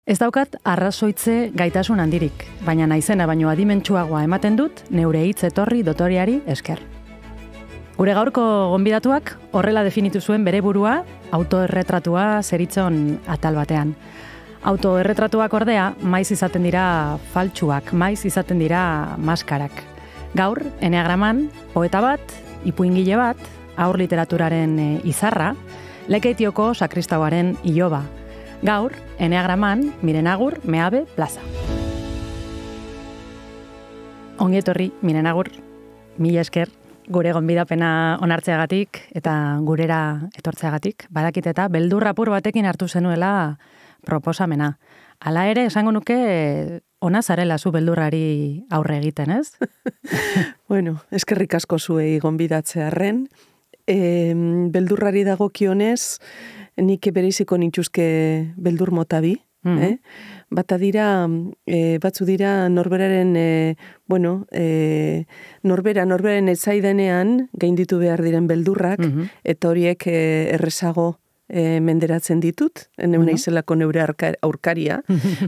Ez daukat arrazoitze gaitasun handirik, baina naizena baino adimentsuagoa ematen dut neure hitz etorri dotoriari esker. Gure gaurko gonbidatuak horrela definitu zuen bere burua autoerretratua zeritzon atal batean. Autoerretratuak ordea maiz izaten dira faltsuak, maiz izaten dira maskarak. Gaur, eneagraman, poeta bat, ipuingile bat, haur literaturaren izarra, Lekeitioko sakristauaren iloba. Gaur, eneagraman, Miren Agur, Meabe, Plaza. Ongi etorri, Miren Agur, mila esker, gure gonbidapena onartzeagatik eta gurera etortzeagatik. Badakit eta beldurrapur batekin hartu zenuela proposamena. Hala ere, esango nuke ona zarela zu beldurrari aurre egiten, ez? Bueno, eskerrik asko zuei gonbidatzearren. Beldurrari dagokionez, nik bereiziko nintuzke beldur mota bi. Bata dira, batzu dira norberaren, norberaren etzaidenean gainditu behar diren beldurrak, eta horiek errezago menderatzen ditut, neuna izelako neure aurkaria,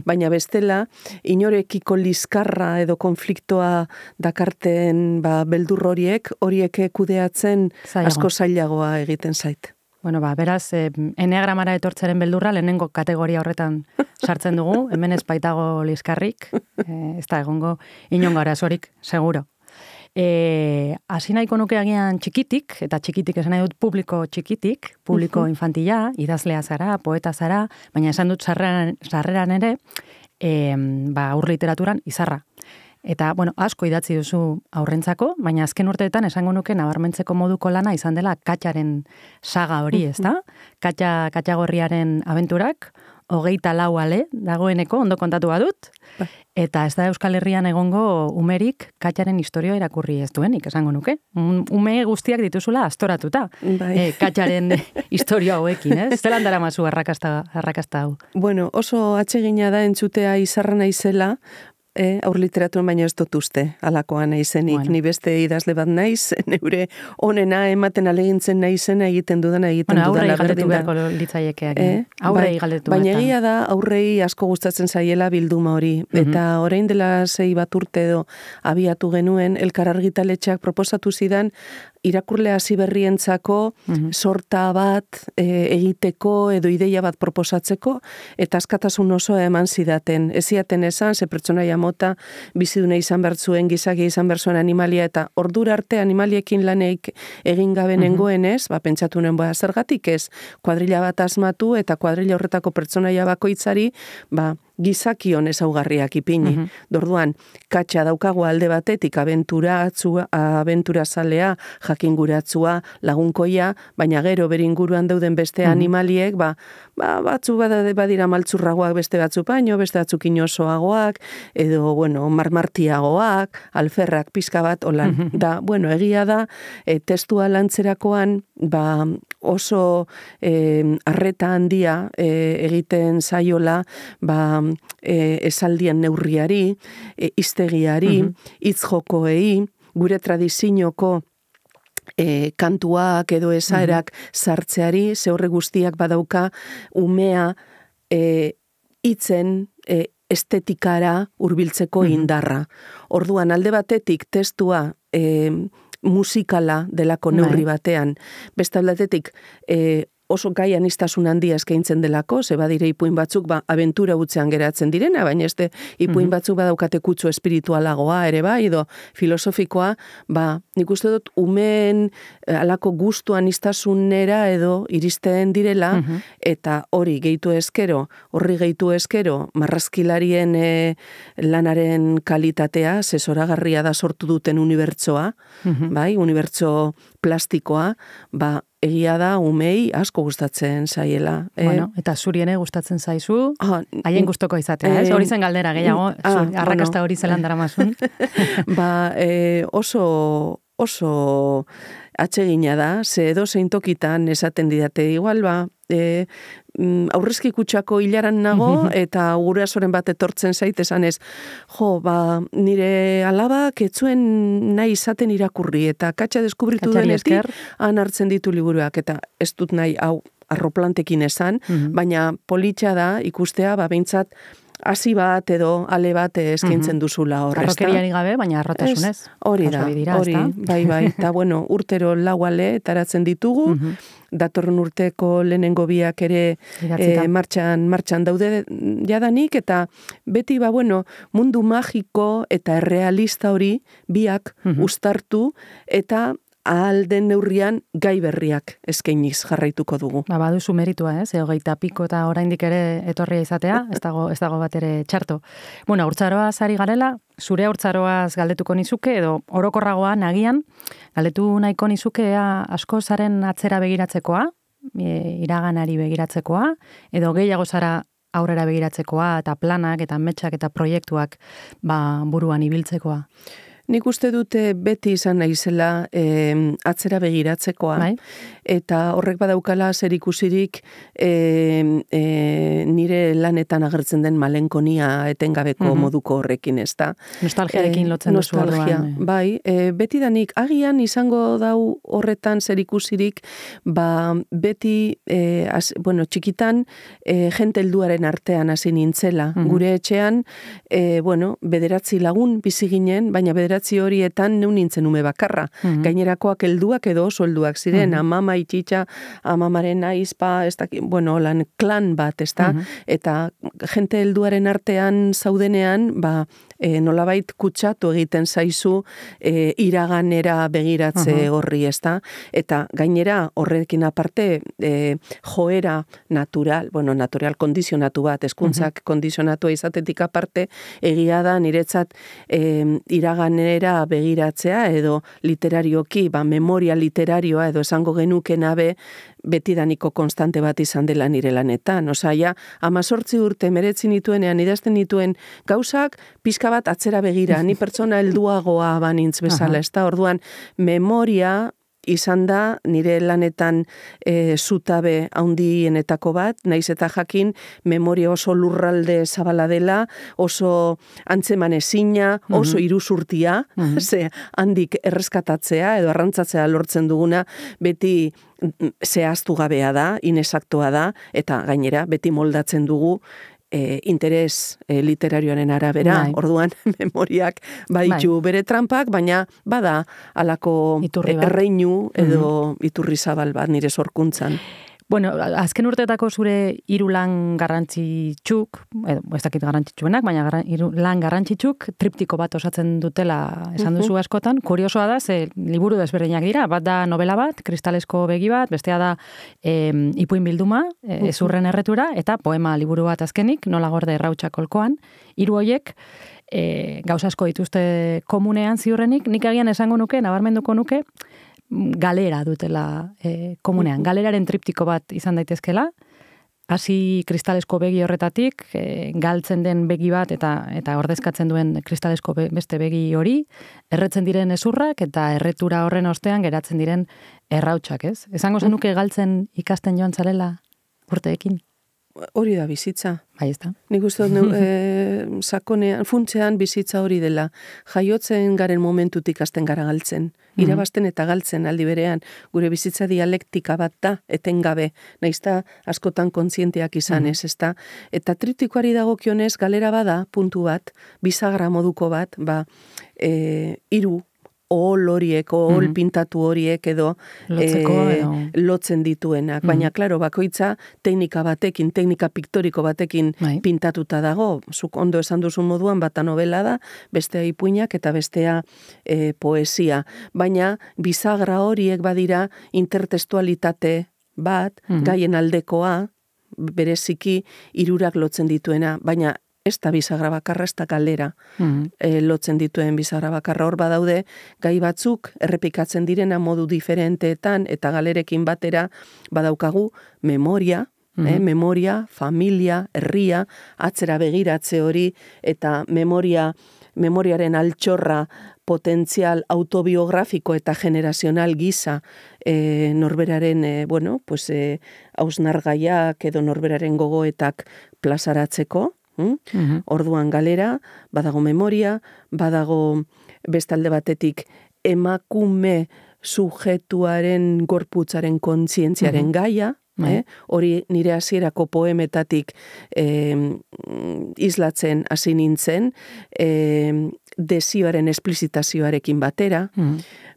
baina bestela, inorekiko liskarra edo konfliktoa dakarten beldur horiek kudeatzen asko zailagoa egiten zait. Bueno, beraz, eneagramara etortzaren beldurra lehenengo kategoria horretan sartzen dugu, hemen ez baitago liskarrik, ez da egongo inongo arazorik, seguro. Hasi nahiko nuke agian txikitik, eta txikitik esan nahi dut publiko txikitik, publiko infantila, idazlea zara, poeta zara, baina esan dut sarreran ere, haur literaturan izarra. Eta, asko idatzi duzu aurrentzako, baina azken urteetan esango nuke nabarmentzeko moduko lana izan dela Katxaren saga hori, ez da? Katxagorriaren abenturak, 24 ale dagoeneko, ondo kontatu badut, eta ez da Euskal Herrian egongo umerik Katxaren historioa irakurri ez duenik, esango nuke. Ume guztiak dituzula astoratuta, Katxaren historia hauekin, ez? Zelan dara mazu arrakasta hau? Bueno, oso atsegina da entzutea izarra naizela, aur literaturan baina ez dut uste, alakoa naizenik, ni beste idazle bat naiz, neure onena ematen alegintzen naizena egiten dudana aurrei galdetu beharko litzaiekeak. Aurrei galdetu. Baina egia da, aurrei asko gustatzen zaiela bilduma hori, eta orain dela 6 bat urte edo abiatu genuen, Elkar Argitaletxeak proposatu zidan, irakurle hasi berrientzako sorta bat egiteko edo ideia bat proposatzeko, eta askatasun osoa eman zidaten. Ez zidaten esan, ze pertsonaia mota, biziduna izan bertzuen, gizakia izan bertzuen animalia, eta ordura arte animaliekin laneik egin gabe nengoenez, pentsatu nuen zergatik ez, kuadrilla bat asmatu, eta kuadrilla horretako pertsonaia bakoitzari, gizakion ezaugarriak ipini. Dorduan, Katxa daukagu alde batetik abentura zalea, jakinguratzua, lagunkoia, baina gero beringuruan dauden beste animaliek, batzu badira maltzurragoak beste batzu baino, beste batzuk inosoagoak, edo, marmartiagoak, alferrak pizka bat, holan. Da, egia da, testua lantzerakoan, oso arreta handia egiten zaiola, esaldien neurriari, hiztegiari, hitz jokoei, gure tradiziñoko kantuak edo esaerak sartzeari, ze horre guztiak badauka umea hitzen estetikara hurbiltzeko indarra. Orduan, alde batetik testua musikala delako neurri batean, beste aldetik oso gai anistasun handia eskaintzen delako, ze badire ipuin batzuk abentura utzean geratzen direna, baina este ipuin batzuk badaukate kutsu espiritualagoa ere edo filosofikoa, nik uste dut umeen alako gustu anistasunera edo iristen direla, eta horri gehitu eskero, marrazkilarien lanaren kalitatea, ze zoragarria da sortu duten unibertsoa, unibertso plastikoa, egia da umei asko gustatzen zaiela. Eta zuriene gustatzen zaizu, haien gustoko izatea, ez? Hori zen galdera gehiago, arrakasta hori zelan daramazun. Oso atsegina da, ze edo zein tokitan esaten didate, igual aurrezki kutxako hilaran nago, eta gure azoren bat etortzen zait esanez, nire alabak etzuen nahi izaten irakurri, eta Katxa deskubritu denetik, han hartzen ditu liburuak, eta ez dut nahi hau arroplantekin esan, baina politxa da ikustea, behintzat, hasi bat edo ale bat eskaintzen duzula hor, ezta? Harrokeriari gabe, baina harrotasunez. Hori da, bai, eta bueno, urtero lau ale taratzen ditugu, datorren urteko lehenengo biak ere martxan daude jadanik, eta beti, bueno, mundu magiko eta errealista hori biak uztartu, eta ahal den neurrian gai berriak eskainiz jarraituko dugu. Baduzu meritua, hogeita piko eta oraindik ere etorria izatea, ez dago bat ere txarto. Bueno, haurtzaroaz ari garela, zure haurtzaroaz galdetuko nizuke, edo orokorragoan agian, galdetu nahiko nizuke asko zaren atzera begiratzekoa, iraganari begiratzekoa, edo gehiago zara aurrera begiratzekoa, eta planak, eta metxak, eta proiektuak buruan ibiltzekoa. Nik uste dute beti izan naizela atzera begiratzekoa, eta horrek badaukala zer ikusirik nire lanetan agertzen den malenkonia etengabeko moduko horrekin, ez da. Nostalgiarekin lotzen duzu orduan. Bai, beti danik agian izango dau horretan zer ikusirik, beti, txikitan, jente helduaren artean hasi nintzela. Gure etxean, bederatzi lagun bizi ginen, baina bederatzi horietan neun nintzen ume bakarra. Gainerakoak helduak edo oso helduak ziren, amama itxitxa, amamaren aizpa, lan klan bat, ez da? Eta jente helduaren artean zaudenean, nolabait kutsatu egiten zaizu iraganera begiratze horri, ez da? Eta gainera horrekin aparte joera natural kondizionatu bat, eskuntzak kondizionatua izatetik aparte, egia da niretzat iraganera begiratzea edo literarioki, memoria literarioa edo esango genukena betidaniko konstante bat izan dela nire lanetan. Osaia, 18 urte meretzi nituenean idazten nituen gauzak, pixka bat atzera begira, ni pertsona helduagoa banintz bezala, ez da, orduan, memoria izan da nire lanetan zutabe handienetako bat, naiz eta jakin memoria oso lurralde zabala dela, oso antzeman ezina, oso iruzurtia, ze handik erreskatatzea edo arrantzatzea lortzen duguna, beti zehaztu gabea da, inexaktoa da, eta gainera beti moldatzen dugu interes literarioaren arabera, orduan memoriak baditu bere trampak, baina bada alako erreinu edo iturri zabal bat nire sorkuntzan. Bueno, azken urteetako zure hiru lan garrantzitsuk, ez dakit garrantzitsuenak, baina lan garrantzitsuk triptiko bat osatzen dutela esan duzu askotan. Kuriosoa da, ze liburu desberdinak dira, bat da novela bat, kristalesko begi bat, bestea da ipuin bilduma, ezurren erretura, eta poema liburu bat azkenik, nola gorde errautsak olkoan. Hiru horiek, gauza asko dituzte komunean ziurrenik, nik agian esango nuke, nabarmenduko nuke, galera dutela komunean. Galeraren triptiko bat izan daitezkela, hasi kristalesko begi horretatik, galtzen den begi bat eta ordezkatzen duen kristalesko beste begi hori, erretzen diren ezurrak eta erretura horren ostean geratzen diren errautsak, ez? Esango zenuke galtzen ikasten joan zarela urteekin? Hori da bizitza. Bai, ez da. Nik uste dut sakonean, funtzean bizitza hori dela. Jaiotzen garen momentutik hasten gara galtzen. Irabazten eta galtzen aldi berean. Gure bizitza dialektika bat da, etengabe. Naizta askotan kontzienteak izan ez da. Eta triptikoari dagokionez galera bada, puntu bat, bisagra moduko bat, hiru ohol horiek, ohol pintatu horiek edo lotzen dituenak. Baina, klaro, bakoitza teknika piktoriko batekin pintatuta dago. Zuk ondo esan duzun moduan, bata novela da, bestea ipuinak eta bestea poesia. Baina, bisagra horiek badira intertextualitate bat, gaien aldekoa, bereziki hirurak lotzen dituena. Baina, ez da bisagra bakarra, ez da galera lotzen dituen bisagra bakarra. Hor badaude, gai batzuk errepikatzen direna modu diferenteetan eta galerekin batera badaukagu memoria, memoria, familia, herria, atzera begiratze hori eta memoriaren altxorra potentzial autobiografiko eta generazional gisa norberaren, hausnargaiak edo norberaren gogoetak plazaratzeko. Orduan galera, badago memoria, badago bestalde batetik emakume sujetuaren gorputzaren kontzientziaren gaia, hori nire hasierako poemetatik islatzen hasi nintzen, desioaren esplizitazioarekin batera,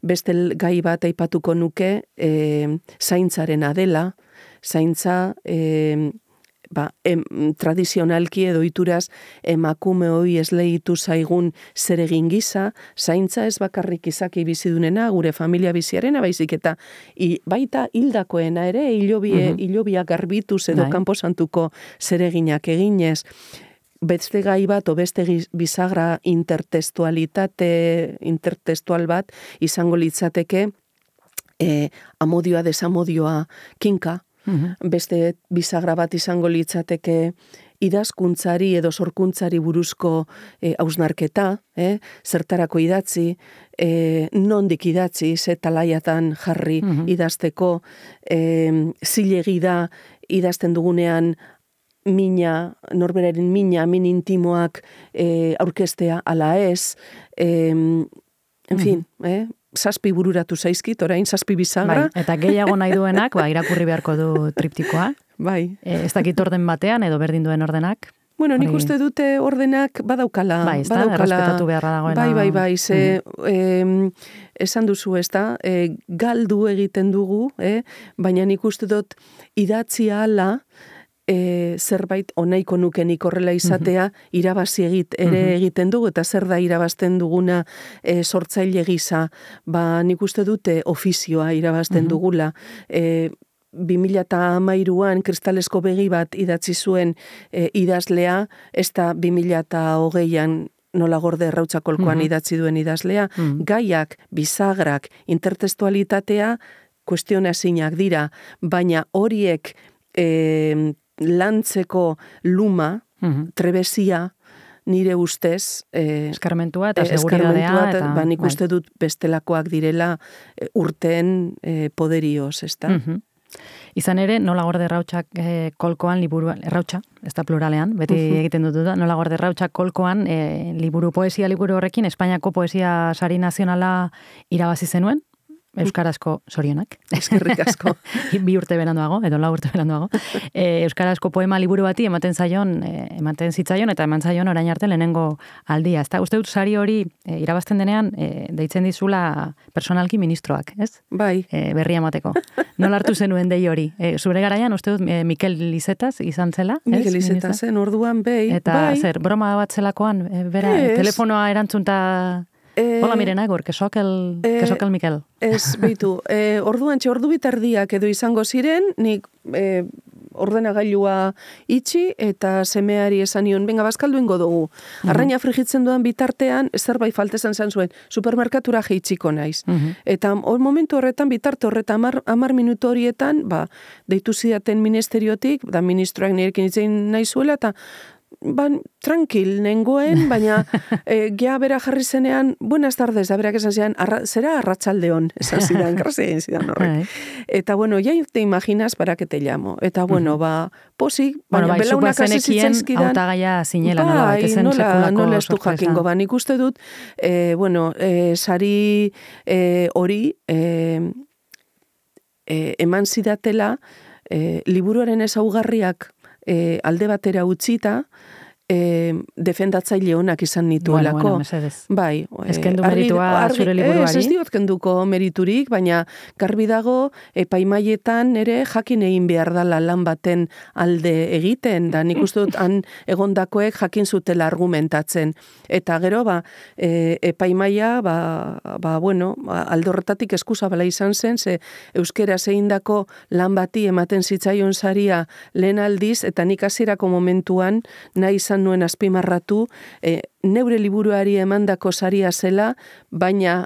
beste gai bat aipatuko nuke, zaintzaren adela, zaintza tradizionalki edo ituraz emakume hoi esleitu zaigun zeregin gisa, zaintza ez bakarrik izaki bizidunena, gure familia biziarena, baizik eta baita hildakoena ere, hilobiak garbituz edo kanposantuko zereginak eginez, beste gai bat o beste bisagra intertextual bat izango litzateke amodioa desamodioa kinka, beste bisagra bat izango litzateke idazkuntzari edo sorkuntzari buruzko hausnarketa, zertarako idatzi, nondik idatzi, ze talaiatan jarri idazteko, zilegi da idazten dugunean norberaren min intimoak aurkestea ala ez, en fin, zazpi bururatu zaizkit, orain zazpi bisagra. Eta gehiago nahi duenak, irakurri beharko du triptikoa. Bai. Ez dakit orden batean edo berdin duen ordenak. Bueno, nik uste dute ordenak badaukala. Bai, ez da, errespetatu beharra dagoena. Bai, esan duzu, ez da, galdu egiten dugu, baina nik uste dut idatzia ala, zerbait onaiko nukenik horrela izatea irabazi egiten dugu, eta zer da irabazten duguna sortzaile gisa, nik uste dute ofizioa irabazten dugula. 2013an kristalesko begi bat idatzi zuen idazlea, ez da 2020an Nola Gorde Errautsakolkoan idatzi duen idazlea, gaiak, bizagrak, intertextualitatea kuestionazinak dira, baina horiek lantzeko luma, trebezia, nire ustez, eskarmentua eta seguridadea. Nik uste dut bestelakoak direla urteen poderioz, ez da? Izan ere, Nola Gorde Errautsak kolkoan liburu, errautsa, ez da pluralean, beti egiten dut da, Nola Gorde Errautsak kolkoan poesia liburu horrekin, Espainiako Poesia Sari Nazionala irabazi zenuen, euskarazko zorionak. Eskerrik asko. 2 urte beranduago, edo 4 urte beranduago. Euskarazko poema liburu bati ematen zitzaion eta eman zaion orain arte lehenengo aldia. Ezta, uste dut sari hori irabazten denean deitzen dizula personalki ministroak, ez? Bai. Berria emateko. Nola hartu zenuen dei hori? Zure garaian, uste dut Mikel Lizetaz izan zela? Mikel Lizetazen, orduan Eta zer, broma bat zelakoan, telefonoa erantzunta... Hola Mirena, Egor, kesokel Mikel. Ez, behitu, ordu bitardiak edo izango ziren, nik ordenagailua itxi eta semeari esan nion, benga, bazkaldu ingo dugu. Arraina frigitzen duan bitartean, zerbait faltezan zan zuen, supermerkatura jeitxiko naiz. Eta momentu horretan, bitarte horretan, 10 minutu horietan, deitu zidaten ministeriotik, da ministroak nirekin itzein nahi zuela, eta tranquil nengoen, baina gea bera jarri zenean, buenas tardes, da berak esan zidan, zera arratsaldeon, esan zidan, grazi egin zidan horrek. Eta bueno, ya te imaginas para que te llamo. Eta bueno, posik, baina belaunak hasi zitzaizkidan. Hautagaia zinela, nola ez du jakingo, nik uste dut, sari hori eman zidatela, liburuaren ezaugarriak alde batera utzita, defendatzaile honak izan nituelako. Bueno, mesedez. Bai. Ezkendu meritua zure liburuari. Ez diot kenduko meriturik, baina garbi dago epaimaietan ere jakin egin behar dala lan baten alde egiten, da nik uste dut han egondakoek jakin zutela argumentatzen. Eta gero, epaimaia, alde horretatik eskuzabala izan zen, ze euskera zeindako lan bati ematen zitzaion saria lehen aldiz, eta nik hasierako momentuan nahi izan nuen azpimarratu, neure liburuari emandako saria zela, baina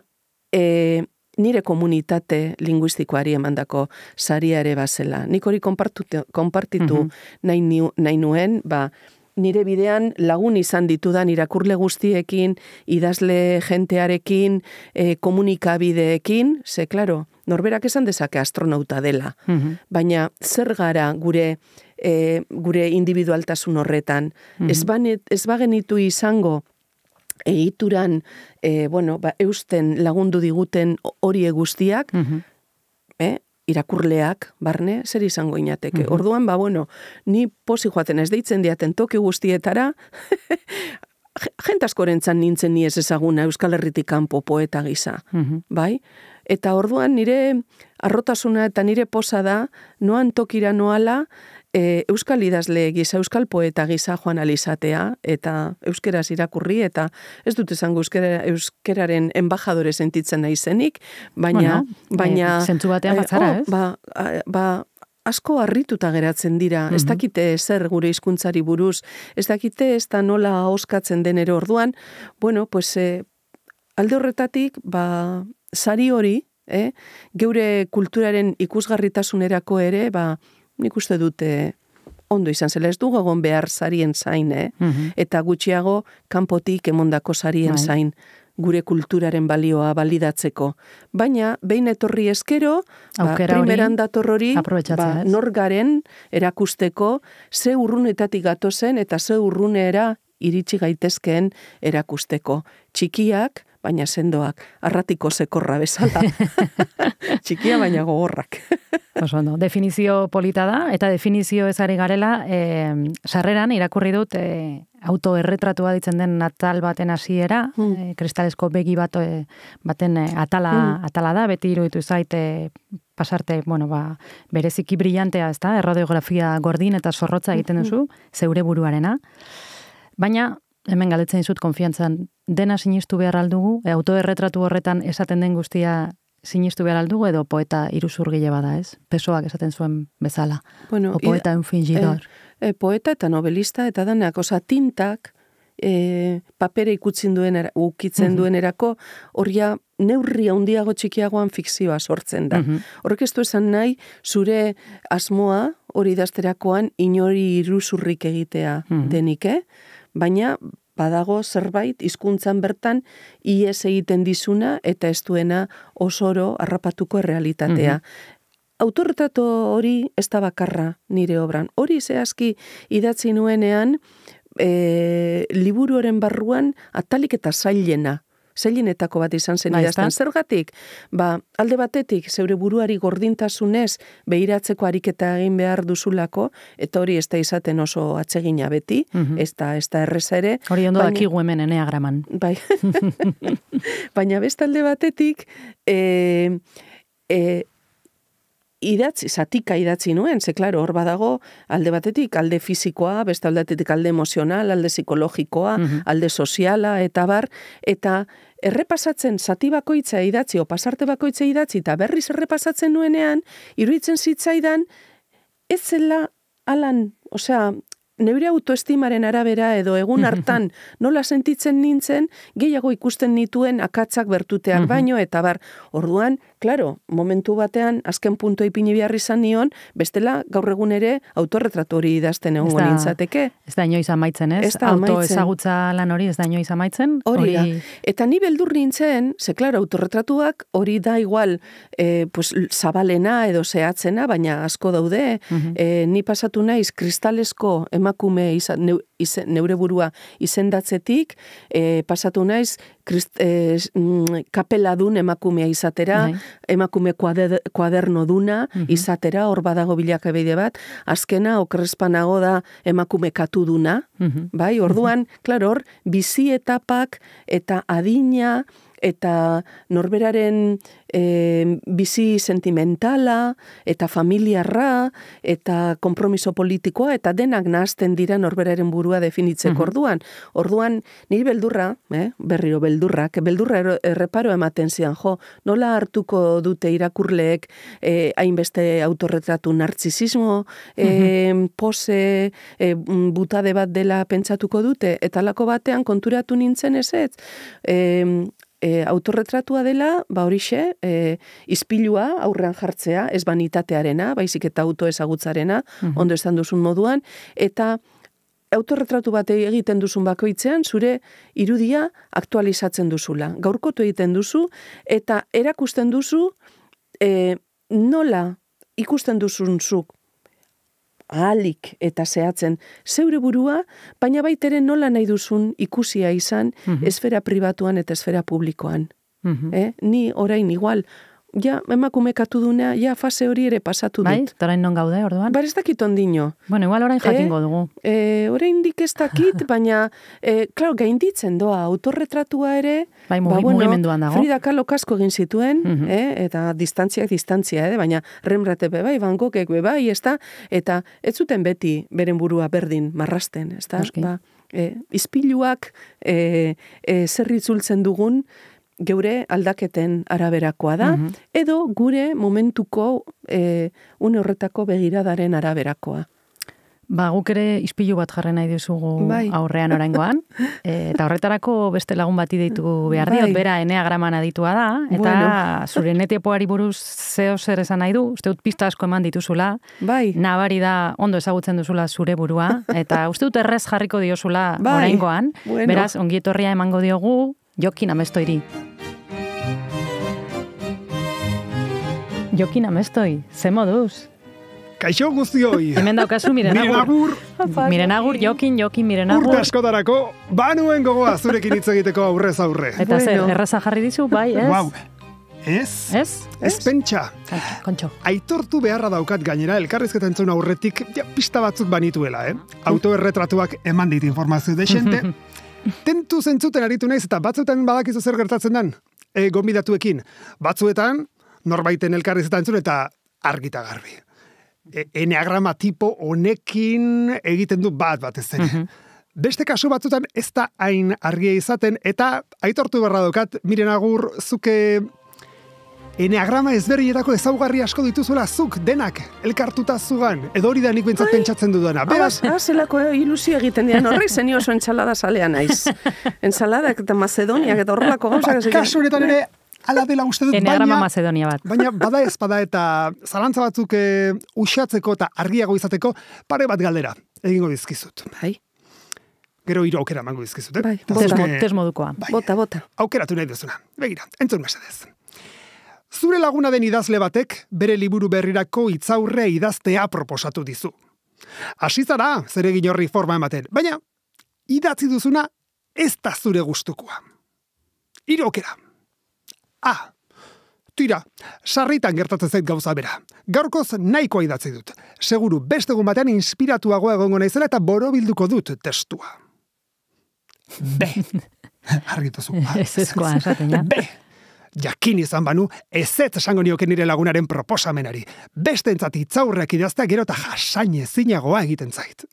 nire komunitate linguistikoari emandako saria ere bazela. Nik hori konpartitu nahi nuen, nire bidean lagun izan ditudan irakurle guztiekin, idazle jentearekin, komunikabideekin, ze, klaro, norberak esan dezake astronauta dela, baina zer gara gure individualtasun horretan. Ez bagenitu izango egituran, eusten lagundu diguten hori guztiak, irakurleak, barne, zer izango inateke. Orduan, bueno, ni posi joaten ez deitzen diaten toki guztietara, jentaskorentzan nintzen ni ez ezaguna Euskal Herritik kanpo poeta gisa, bai? Eta orduan nire arrotasuna eta nire posa da, noan tokira noala, euskal idazle gisa, euskal poeta gisa joan alizatea, eta euskeraz irakurri, eta ez dut esango euskeraren embajadore sentitzen naizenik, baina... zentzu batean batzara, ez? Asko harrituta geratzen dira, ez dakite zer gure hizkuntzari buruz, ez dakite ez da nola oskatzen den ere orduan, bueno, pues, alde horretatik, sari hori, geure kulturaren ikusgarritasunerako ere, nik uste dute ondo izan zela, ez dugu egon behar sarien zain, eta gutxiago kanpotik emondako sarien zain, gure kulturaren balioa balidatzeko. Baina, behin etorri eskero, primeran dator hori, nor garen erakusteko, ze urrunetatik gatozen eta ze urrunera iritsi gaitezkeen erakusteko. Txikiak, baina sendoak, arratiko sekorra bezala. Txikia baina gogorrak. Oso ondo, definizio polita da, eta definizio ezari garela, sarreran irakurri dut autoerretratua ditzen den atal baten hasiera, kristalesko begi baten atala da, beti iruditu zait pasarte, bereziki brillantea, ez da, erradiografia gordin eta zorrotza egiten duzu, zeure buruarena. Baina, hemen galdetzen dizut konfiantzan, dena sinistu behar aldugu, autoerretratu horretan esaten den guztia sinistu behar aldugu, edo poeta iruzurgile bada, ez? Pesoak esaten zuen bezala. Bueno, o poeta enfingidor. Poeta eta novelista eta danak, tintak, papere ukitzen duenerako, horia neurri handiago txikiagoan fikzioa sortzen da. Horrek ez du esan nahi, zure asmoa hori idazterakoan inori iruzurrik egitea denik, baina badago zerbait hizkuntzan bertan ies egiten dizuna eta ez duena osoro harrapatuko errealitatea. Autorretrato hori ez da bakarra nire obran. Hori zehazki idatzi nuenean liburuaren barruan atalik eta zailenetako bat izan zen idazten. Zergatik? Alde batetik, zeure buruari gordintasunez behiratzeko ariketa egin behar duzulako, eta hori ez da izaten oso atsegina beti, ez da erreza ere. Hori ondo dakigu hemen eneagraman. Bai. Baina beste alde batetik, zatika idatzi nuen, ze klaro, hor badago alde batetik, alde fisikoa, beste aldetetik alde emozional, alde psikologikoa, alde soziala, eta bar, eta errepasatzen zati bakoitza idatzi, o pasarte bakoitza idatzi, eta berriz errepasatzen nuenean, iruditzen zitzaidan, ez zela alan, neure autoestimaren arabera edo egun hartan nola sentitzen nintzen, gehiago ikusten nituen akatzak bertuteak baino, eta bar, orduan, klaro, momentu batean, azken punto ipini behar izan nion, bestela gaur egun ere autorretratu hori idazten egongo nintzateke. Ez da inoiz amaitzen, ez? Autoezagutza lan hori ez da inoiz amaitzen? Hori da. Eta ni beldur nintzen, ze klaro, autorretratuak hori da igual zabalena edo zehatzena, baina asko daude. Ni pasatu naiz kristalesko emakume neure burua izendatzetik, pasatu naiz kapeladun emakumea izatera, emakume kuaderno duna izatera, hor badago bilakabeide bat, azkena okrespanago da emakume katuduna, bai, orduan, klaro, hor, bizi etapak eta adina, eta norberaren bizi sentimentala, eta familiarra, eta konpromiso politikoa, eta denak nahazten dira norberaren burua definitzeko orduan. Orduan, niri beldurra, berriro beldurra erreparo ematen zian, nola hartuko dute irakurleek hainbeste autorretratu nartzisismo, pose, butade bat dela pentsatuko dute, eta lako batean konturatu nintzen ez, autorretratua dela, horixe, izpilua aurrean jartzea, ez banitatearena, baizik eta autoezagutzarena, ondo esan duzun moduan, eta autorretratu bat egiten duzun bakoitzean, zure irudia aktualizatzen duzula. Gaurkotu egiten duzu, eta erakusten duzu nola ikusten duzun zuk ahalik eta zehatzen zeure burua, baina baitere nola nahi duzun ikusia izan esfera pribatuan eta esfera publikoan. Ni orain igual ja, emakumekatu duna, ja, fase hori ere pasatu dut. Bai, orain non gaude, orduan? Bar ez dakit ondino. Bueno, igual orain jakingo dugu. Orain dik ez dakit, baina, klaro, gainditzen doa, autorretratua ere, Bai, mugimenduan dago. Frida Kahlo asko egin zituen, eta distantzia, baina Rembrandt bai, Van Goghek bai, ez da, eta ez zuten beti beren burua berdin marrasten, ez da, izpiluak zer itzultzen dugun, geure aldaketen araberakoa da, edo gure momentuko une horretako begiradaren araberakoa. Ba, guk ere ispilu bat jarren nahi dizugu aurrean oraingoan, eta horretarako beste lagun bati deitu behar diot, bera eneagraman aditua da, eta zure netiepoari buruz zeo zer esan nahi du, uste dut pista asko eman dituzula, nabari da ondo ezagutzen duzula zure burua, eta uste dut errez jarriko diozula oraingoan, beraz, ongietorria emango diogu, Jokin Amestoiri. Jokin Amestoi, ze moduz? Kaixo guztioi. Hemen daukazu Miren Agur. Miren Agur, Jokin Miren Agur. Urte askotarako, banuen gogoa zurekin hitz egiteko aurrez aurre. Eta zer, erraza jarri dizu, bai, ez? Wow. Ez pentsa. Kontxo. Aitortu beharra daukat gainera, elkarrizketa entzun aurretik, pista batzuk banituela, Autoerretratuak eman dit informazio desente. Tentu zentzuten aritu naiz, eta batzuetan badakizu zer gertatzen den, gonbidatuekin. Batzuetan, norbaiten elkarrizketa entzun, eta argita garbi. Eneagrama tipo honekin egiten du bat ez ere. Beste kasu batzutan ez da hain argia izaten, eta aitortu beharra daukat, Miren Agur, zuke eneagrama ezberdinetako ezaugarri asko dituzuela zuk denak elkartuta zugan, edo hori da nik bentsat pentsatzen dudana. Beraz, zelako ilusio egiten dian horrek, zeni oso entsalada salea naiz. Entsaladak eta Macedoniak eta horrelako gauzak. Kasu honetan ere, ala dela uste dut, Eneagrama Macedonia bat. Baina bada ez bada eta zalantza batzuk uxatzeko eta argiago izateko pare bat galdera egingo dizkizut. Bai. Gero 3 aukera emango dizkizut, Bai, test modukoa. Bota. Aukeratu nahi duzuna. Begira, entzun mesedez. Zure laguna den idazle batek bere liburu berrirako hitzaurre idaztea proposatu dizu. Hasi zara, zer egin horri forma ematen, baina idatzi duzuna ez da zure gustukoa. 3 aukera. Tira, sarritan gertatzen zait gauza bera. Gaurkoz nahikoa idatzi dut. Seguru, beste egun batean inspiratuagoa egongo naizela eta borobilduko dut testua. B. Argituzu. Ezkoa, esaten, ja. B. Jakin izan banu, ezetz esango nioke nire lagunaren proposamenari. Beste entzat hitzaurreak idaztea gero eta jasain ezinagoa egiten zait.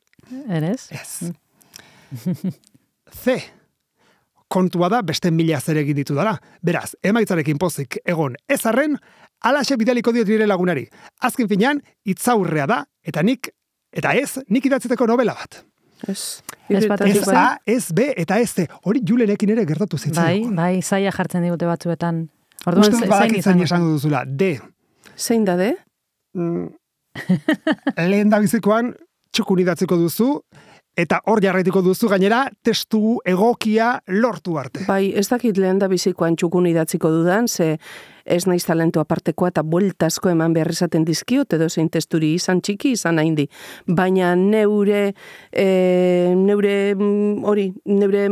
Erez? Ez. C. Kontua da beste 1000 zer egin ditu dara. Beraz, emaitzarekin pozik egon ez arren, alaxe bidaliko diot nire lagunari. Azken finean, hitzaurrea da, eta nik idatziteko novela bat. Ez A, ez B, eta ez C. Hori Julenekin ere gertatu zitzen. Bai, zaila jartzen digute batzuetan. Orduan, zain izango duzula. D. Zein da, D? Lehen da bizikoan, txukun idatziko duzu, eta hor jarraituko duzu gainera testu egokia lortu arte. Bai, ez dakit lehen da bizikoan txukun idatziko dudan, ze ez naiz talentu apartekoa eta bueltazko eman behar izaten dizkiot, edo zein testuri izan txiki, izan haindi. Baina neure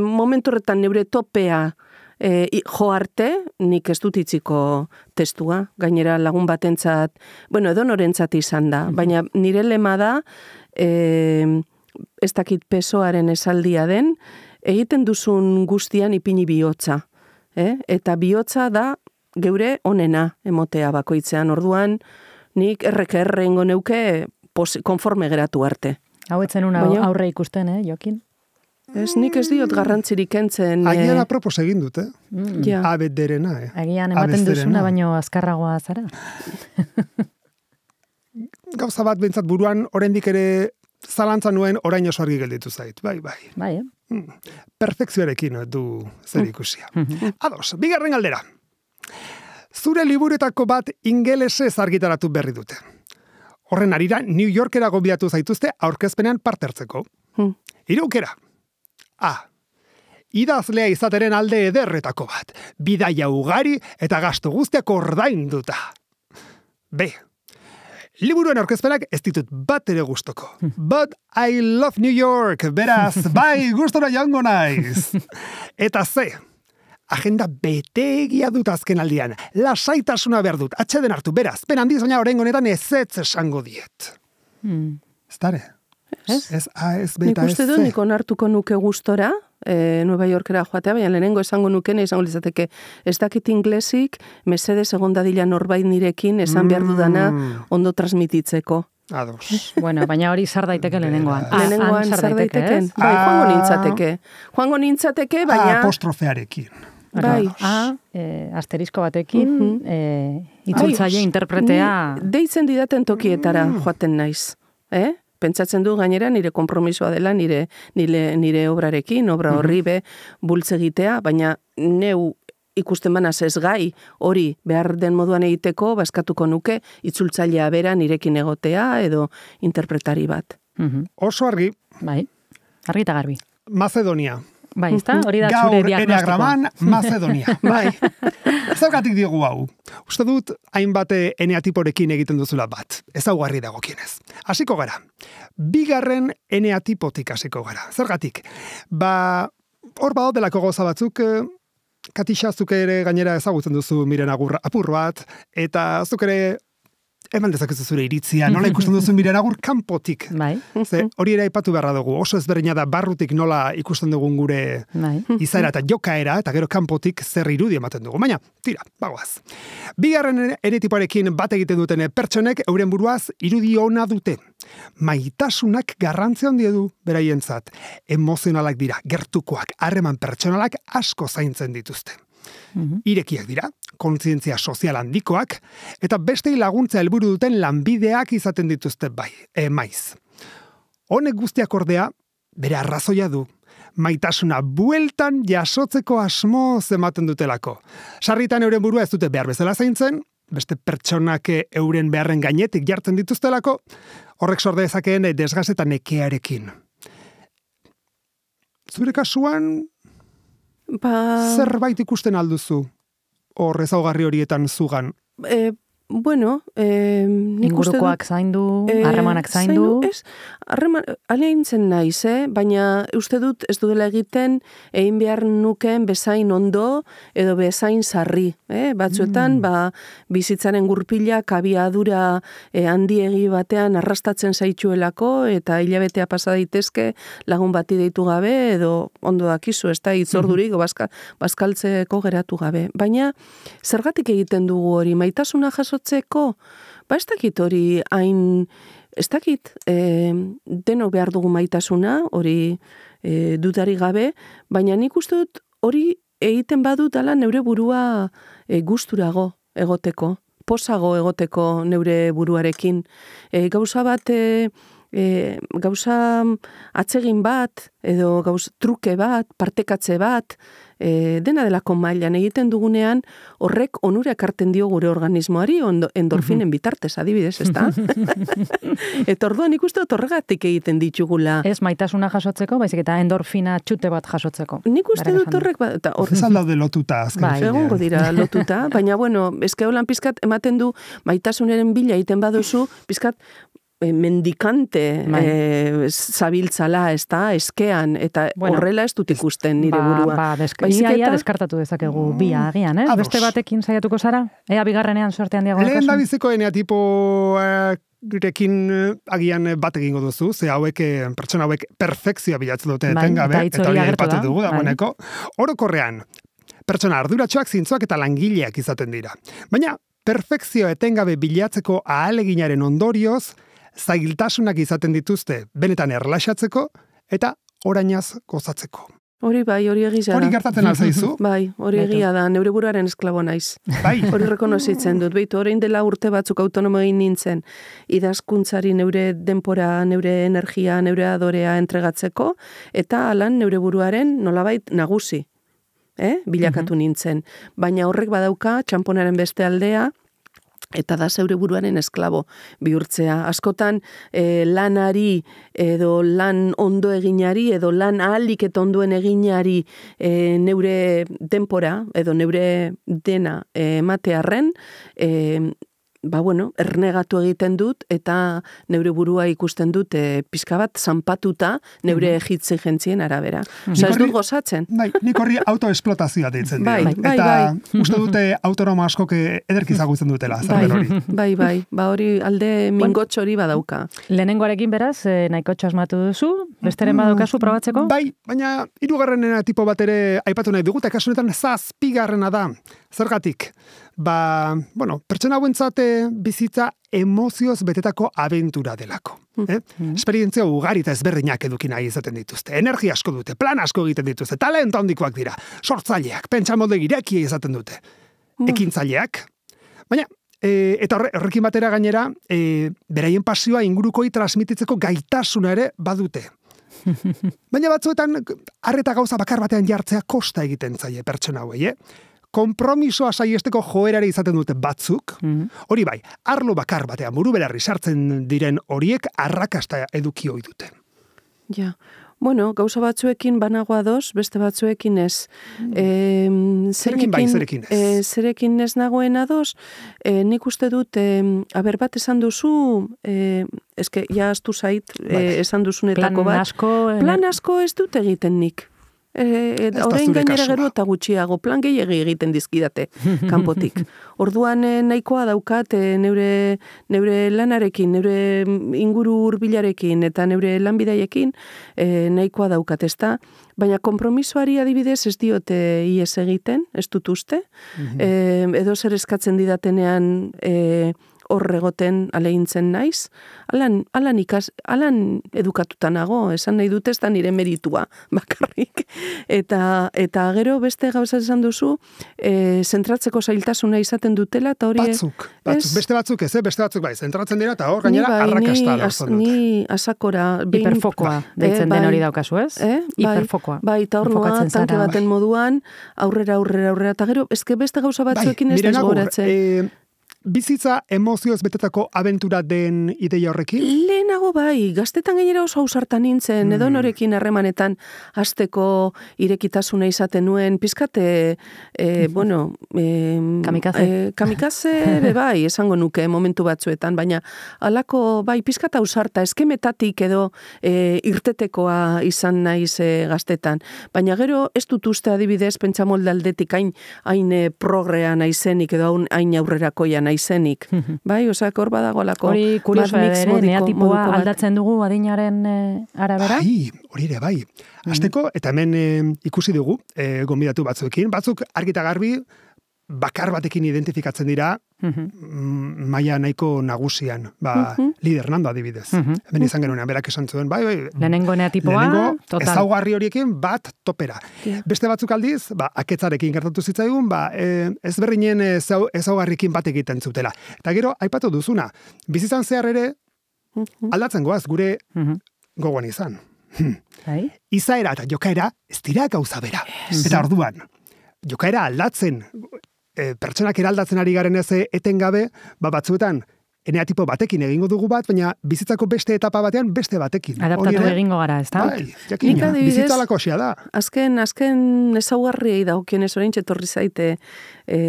momentu horretan, neure topea jo arte, nik ez dut itziko testua, gainera lagun batentzat, edo norentzat izan da, baina nire lema da, ez dakit pesoaren esaldia den, egiten duzun guztian ipini bihotza. Eta bihotza da geure onena emotea bakoitzean. Orduan, nik erreingo neuke konforme geratu arte. Hau etzen una aurre ikusten, Jokin? Ez, nik ez diot garrantzirik entzen. Agian apropos egin dut, Abederena, Agian ematen duzuna, baino azkarragoa zara. Gauza bat bentsat buruan, oraindik ere zalantza nuen orain oso argi gelditu zait. Bai. Perfekzioarekin du zer ikusia. Ados, 2. galdera. Zure liburuetako bat ingelesez argitaratu berri dute. Horren arira, New Yorkera gonbidatu zaituzte aurkezpenean parte hartzeko. 3 aukera. A. Idazlea izateren alde ederretako bat. Bidaia ugari eta gastu guztiak ordainduta. B. Liburuen aurkezpenak ez ditut bat ere gustoko. But I love New York, beraz, bai, gustora joango naiz. Eta C. agenda betegia dut azken aldian. Lasaitasuna behar dut, atxeden hartu, beraz, ben handiz baina orain honetan ezetz esango diet. Ez dare? Ez A, ez B Nik eta ez uste dut, C. nik onartuko nuke gustora, Nueva Yorkera joatea, baina lehenengo esango nukena izango litzateke, ez dakit inglesik, mesedez egon dadila norbait nirekin, esan behar dudana ondo transmititzeko. Ados. Bueno, baina hori zar daiteke lehenengoan. Lehenengoan zar daiteken. Bai, joango nintzateke. Joango nintzateke, baina... Apostrofearekin. Bai. Asterisko batekin, itzultzaile interpretea... Deitzen didaten tokietara joaten naiz. Pentsatzen du gainera nire konpromisoa dela nire obrarekin, obra horri be bultzegitea, baina neu ikusten banaz ez gai hori behar den moduan egiteko, baskatuko nuke itzultzailea bera nirekin egotea edo interpretari bat. Oso argi. Bai, argi eta garbi. Macedonia. Bai, ezta? Hori da zure diagnostikoa. Gaur Enneagraman Macedonia. Bai. Zaukatik diogu hau. Uste dut, hainbat eneatiporekin egiten duzula bat. Ezaugarri dagokienez. Hasiko gara. Bigarren eneatipotik hasiko gara. Zergatik? Hor delako gauza batzuk, Katixa, zuk ere gainera ezagutzen duzu Miren Agur apur bat, eta zuk ere eman dezakezu zure iritzia, nola ikusten duzu Miren Agur kanpotik. Bai. Ze, hori ere aipatu beharra dugu, oso ezberdina da barrutik nola ikusten dugun gure izaera eta jokaera, eta gero kanpotik zer irudi ematen dugu. Baina, tira, bagoaz. Bigarren eneatipoarekin bat egiten duten pertsonek euren buruaz irudi ona dute. Maitasunak garrantzi handia du beraientzat. Emozionalak dira, gertukoak, harreman pertsonalak asko zaintzen dituzte. Irekiak dira, kontzientzia sozial handikoak, eta bestei laguntza helburu duten lanbideak izaten dituzte maiz. Honek guztiak ordea, bere arrazoia du. Maitasuna bueltan jasotzeko asmoz ematen dutelako. Sarritan euren burua ez dute behar bezala zaintzen, beste pertsonak euren beharren gainetik jartzen dituztelako, horrek sorde dezakeen desgazetan nekearekin. Zure kasuan, zerbait ikusten alduzu, hor ezaugarri horietan zugan? Bueno, ingurukoak zaindu, harremanak zaindu. Alegintzen naiz, baina uste dut ez dudela egiten egin behar nuken bezain ondo edo bezain sarri. Batzuetan, bizitzaren gurpila kabiadura handiegi batean arrastatzen zaituelako eta hilabetea pasa daitezke lagun bati deitu gabe edo ondo dakizu, ez da itzordurik bazkaltzeko geratu gabe. Baina, zergatik egiten dugu hori, maitasuna jasotzeko, ez dakit hori hain, ez dakit denok behar dugu maitasuna, hori dudari gabe, baina nik uste dut hori egiten badut ala neure burua gusturago egoteko, posago egoteko neure buruarekin. Gauza bat, gauza atsegin bat, edo truke bat, partekatze bat, dena delako mailan egiten dugunean, horrek onura ekarten dio gure organismoari endorfinen bitartez, adibidez, ez da? Eta orduan ikuste dut horregatik egiten ditugula. Ez maitasuna jasotzeko, baizik eta endorfina txute bat jasotzeko. Nik uste dut horrek bat... Ezan daude lotuta, azken finean. Egongo dira lotuta, baina bueno, eske holan pizkat ematen du maitasunaren bila egiten baduzu, pizkat mendikante zabiltzala, ez da, eskean, eta horrela ez dut ikusten nire burua. Ia deskartatu dezakegu bia agian, eh? Beste batekin saiatuko zara? Ea bigarrenean sorte handiago. Lehen da biziko eneatiporekin agian bat egingo duzu, ze hauek, pertsona hauek perfekzioa bilatzen dute etengabe, eta hori aipatu dugu dagoeneko. Orokorrean, pertsona arduratsuak, zintzoak eta langileak izaten dira. Baina, perfekzio etengabe bilatzeko ahaleginaren ondorioz, zailtasunak izaten dituzte benetan erlaxatzeko eta orainaz gozatzeko. Hori bai, hori egia da. Hori gertatzen alzaizu? Bai, hori egia da, neure buruaren esklabo naiz. Bai. Hori rekonozitzen dut, beitu, orain dela urte batzuk autonomo egin nintzen, idazkuntzari neure denpora, neure energia, neure adorea entregatzeko, eta alan neure buruaren nolabait nagusi, bilakatu nintzen. Baina horrek badauka, txamponaren beste aldea, eta da zeure buruaren esklabo bihurtzea. Askotan lanari edo lan ondo eginari edo lan ahalik eta ondoen eginari neure denpora edo neure dena ematearren ernegatu egiten dut, eta neure burua ikusten dut pizka bat zanpatuta neure exigentzien arabera. Osa, ez dut gozatzen. Bai, nik horri autoesplotazioa deitzen dira. Eta uste dute autonomo askok ederki zagutzen dutela, zer hori. Bai, hori alde mingotx hori badauka. Lehenengoarekin beraz, nahikotxo asmatu duzu, besteren badaukazu probatzeko? Bai, baina hirugarrenena tipo bat ere aipatu nahi dugu, eta kasu honetan 7. da. Zergatik? Pertsona hauentzat bizitza emozioz betetako abentura delako. Esperientzia ugari eta ezberdinak eduki nahi izaten dituzte. Energia asko dute, plan asko egiten dituzte, talento handikoak dira, sortzaileak, pentsamolde irekia izaten dute, ekintzaileak. Baina, eta horrekin batera gainera, beraien pasioa ingurukoi transmititzeko gaitasuna ere badute. Baina batzuetan, arreta gauza bakar batean jartzea kosta egiten zaie pertsona hauei, konpromisoa saiesteko joerare izaten dute batzuk, hori bai, arlo bakar batean buru belarri sartzen diren horiek arrakasta eduki ohi dute. Ja, gauza batzuekin banagoa beste batzuekin ez. Zerekin ez? Zerekin ez nagoen ados, nik uste dut, bat esan duzu, eske, ja astu zait, esan duzunetako bat. Plan asko ez dut egiten nik. Orain gainera gero eta gutxiago, plan gehiagi egiten dizkidate kanpotik. Orduan nahikoa daukat neure lanarekin, neure inguru hurbilarekin eta neure lanbidaiekin nahikoa daukat, ezta? Baina konpromisoari adibidez ez diote ies egiten, ez dut uste. Edo zer eskatzen didatenean horregoten alegintzen naiz, alan edukatuta nago, esan nahi dut ez da nire meritua bakarrik. Eta gero beste gauza esan duzu, zentratzeko zailtasuna izaten dutela, eta hori... Batzuk, beste batzuk ez, beste batzuk bai, zentratzen dira, eta hor gainera arrakasta lortzen dute. Ni asakora... Hiperfokoa, deitzen den hori daukazu, ez? Hiperfokoa. Bai, eta hor noa, tanke baten moduan, aurrera, eta gero, ezke beste gauza batzuekin ez da goratzen. Bizitza emozioz betetako abentura den ideia horrekin? Lehenago bai, gaztetan gainera oso ausartan nintzen, edo norekin harremanetan hasteko irekitasuna izaten nuen, pizkate, kamikaze, bai, esango nuke momentu batzuetan, baina alako, bai, pizkata ausarta, eskemetatik edo irtetekoa izan naiz gaztetan. Baina gero ez dut uste adibidez, pentsamolde aldetik hain progrea naizenik edo hain aurrerakoia naizenik. Bai, osak hor badagoelako. Hori kuriosoa ere, neatipoa aldatzen dugu adinaren arabera? Bai, hori ere, bai. Azteko, eta hemen ikusi dugu, gonbidatu batzuekin, batzuk argita garbi, bakar batekin identifikatzen dira, maila nahiko nagusian, lider Nando adibidez. Hemen izan genuenean, berak esan zuen, bai. Lehenengo neatipoa, total. Ezaugarri horiekin bat topera. Beste batzuk aldiz, aketzarekin gertatu zitzaigun, ezberdinen ezaugarrikin bat egiten zutela. Eta gero, aipatu duzuna, bizitzan zehar ere, aldatzen goaz, gure gogoan izan. Izaera eta jokaera ez dira gauza bera. Eta orduan, jokaera aldatzen, pertsonak eraldatzen ari garen ez etengabe, batzuetan, eneatipo batekin egingo dugu bat, baina bizitzako beste etapa batean beste batekin. Adaptatu egingo gara, ez da? Bai, jakina, bizitzalako osia da. Azken ezaugarriei daukionez orain txetorri zaite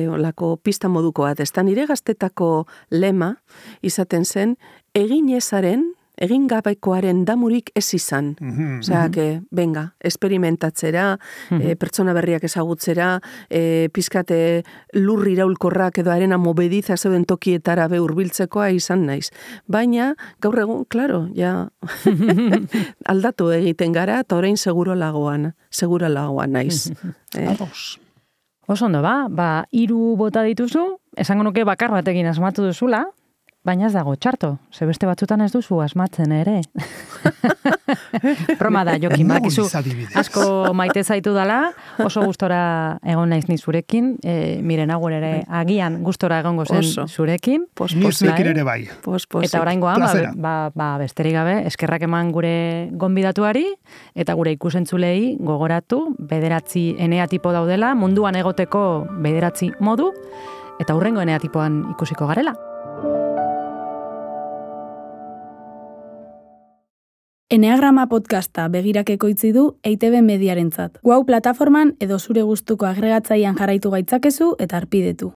olako pista moduko bat, ez da nire gaztetako lema izaten zen, egin gabekoaren damurik ez izan. Osea, venga, esperimentatzera, pertsona berriak ezagutzera, pizkate lurri iraulkorrak edo arena mobediza zeuden tokietara hurbiltzekoa izan naiz. Baina, gaur egun, klaro, ja, aldatu egiten gara, eta orain seguro lagoan naiz. Oso ondo, 3 bota dituzu, esango nuke bakar batekin asmatu duzula, baina ez dago txarto, ze beste batzutan ez duzu asmatzen ere. Broma da, Jokin, bakizu asko maite zaitu dala, oso gustora egon naiz ni zurekin, miren agur ere agian gustora egongo zen zurekin. Ni zurekin ere bai. Eta oraingoan, besterik gabe, eskerrak eman gure gonbidatuari, eta gure ikusentzulei gogoratu, 9 eneatipo daudela, munduan egoteko 9 modu, eta hurrengo eneatipoan ikusiko garela. Eneagrama podcasta begirak ekoitzi du EITB Mediarentzat. Guau plataforman edo zure gustuko agregatzailean jarraitu gaitzakezu eta arpidetu.